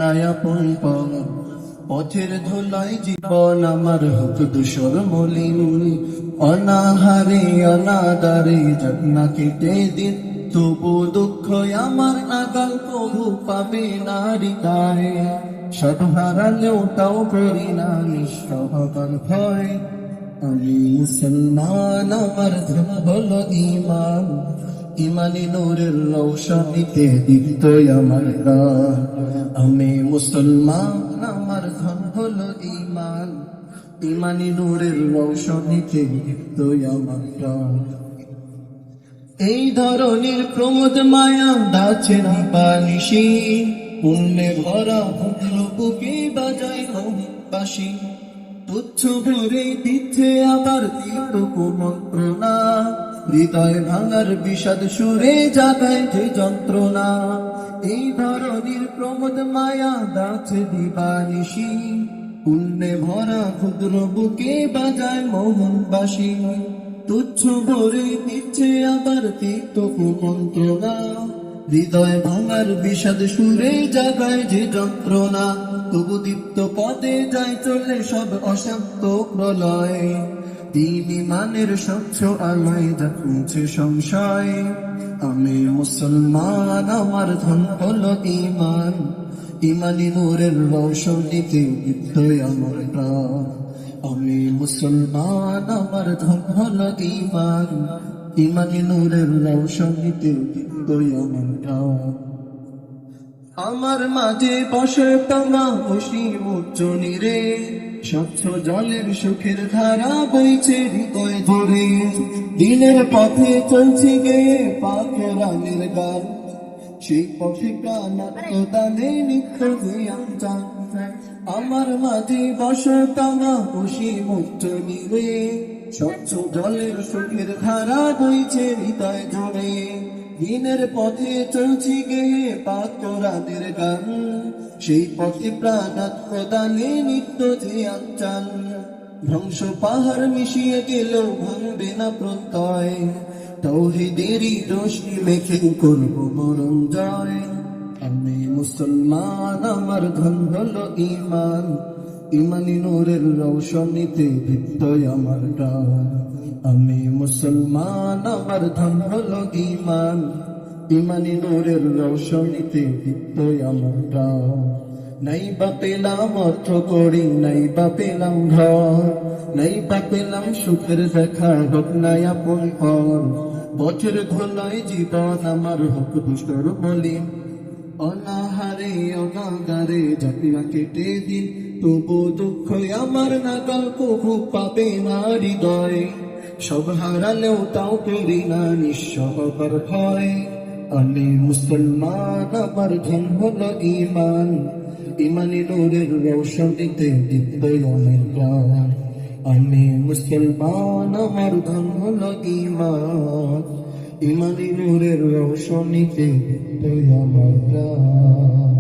নায়াপন পথের ধুলায় জীবন আমার হোক দুসর মলিন, অনাহারে অনাদারে যাক না কেটে দিন, তবু দুঃখ আমার নাগাল কবু পাবে না হৃদয়ে। সব হারালেও তাও করি না নিঃস্ব হবার ভয়। আমি মুসলমান, আমার ধর্ম হলো ঈমান, ইমানি নূরের রৌশনীতে দীপ্ত আমার প্রাণ। আমি মুসলমান, আমার ধর্ম হলো ঈমান, ইমানি নূরের রৌশনীতে দীপ্ত আমার প্রাণ। এই ধরনের প্রমোদ মায়া ডাছে নিপানিশি, পুণ্যে ভরা ভদ্র বুকে বাজায় বাঁশি। তুচ্ছ ভরে দিচ্ছে আবার তীব্র কুমন্ত্রণা, হৃদয় ভাঙার বিষাদ সুরে জাগায় যে যন্ত্রণা। এই ধরনের প্রমোদ মায়া ডাছে দিবানিশি, পুণ্যে ভরা ক্ষুদ্র বুকে বাজায় মোহনবাসী। তুচ্ছ ভরে দিচ্ছে আবার তীব্র কুমন্ত্রণা, হৃদয় ভাঙার বিষাদ সুরে জাগায় যে যন্ত্রণা। তবু দীপ্ত পদে যায় চলে সব অশান্ত প্রলয়, দিন ইমানের স্বচ্ছ আলোয় যাচ্ছে সংশয়। আমি মুসলমান, আমার ধন হলো ঈমান, ইমানি নূরের রৌশনীতে দীপ্ত আমার প্রাণ। আমি মুসলমান, আমার ধন হলো ঈমান, ইমানি নূরের রৌশনীতে দীপ্ত আমার প্রাণ। আমার মাঝে বসে টানা খুশি মুচনি রে, স্বচ্ছ জলের সুখের ধারা বইছে হৃদয় জুড়ে। দিনের পথে চলছি গেয়ে পাখে রানের গান, সেই পথে প্রাণাত্মদানে নিত্য চান। আমার মাঝে বসে টানা খুশি মুচনি রে, স্বচ্ছ জলের সুখের ধারা বইছে হৃদয় জুড়ে। দিনের পথে চলছি গেয়ে পাকরানের গান, সেই পথে প্রাণাত্মদানে নিত্য যে আঞ্চান। ধ্বংস পাহাড় মিশিয়ে গেলেও ভাঙবে না প্রত্যয়, তাওহীদেরই রশ্মি মেখে করব মরণ জয়। আমি মুসলমান, আমার ধন হলো ঈমান, ইমানি নূরের রৌশনীতে দীপ্ত আমার প্রাণ। আমি মুসলমান, আমার ধন হলো ঈমান, ইমানি নূরের রৌশনীতে দীপ্ত আমার প্রাণ। নাই বা পেলাম অর্থ করি, নাই বা পেলাম ঘর, নাই বা পেলাম সুখের দেখা, হোক নাই আপন পর। পথের ধুলায় জীবন আমার হোক দুষ্টর মলিন, অনাহারে অনাগারে যাক না কেটে দিন, তবু দুঃখ আমার নাগাল কবু পাবে না হৃদয়। সব হারালেও তাও করি না নিঃস্ব হবার ভয়। আমি মুসলমান, আমার ধন হলো ঈমান, ইমানি নূরের রৌশনীতে দীপ্ত আমার প্রাণ। আমি মুসলমান, আমার ধন হলো ঈমান, ইমানি নূরের রৌশনীতে দীপ্ত আমার প্রাণ।